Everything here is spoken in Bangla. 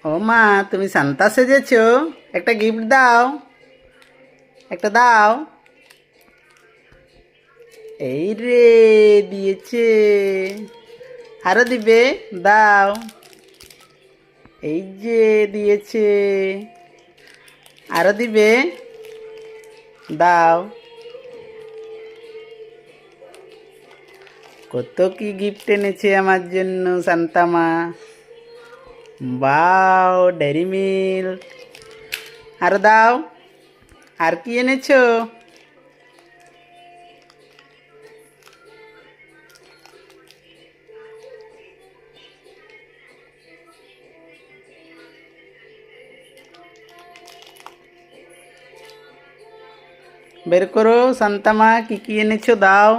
ও মা, তুমি সান্তা সেজেছো? একটা গিফট দাও, একটা দাও। এই রে, দিয়েছে। আরো দিবে? দাও। এই যে দিয়েছে। আরো দিবে? দাও। কত কি গিফট এনেছে আমার জন্য শান্তা মা। বাও, ডেরি মিল্ক। আরো দাও। আর কি এনেছো? বের করো শান্তা মা, কি কি এনেছো দাও।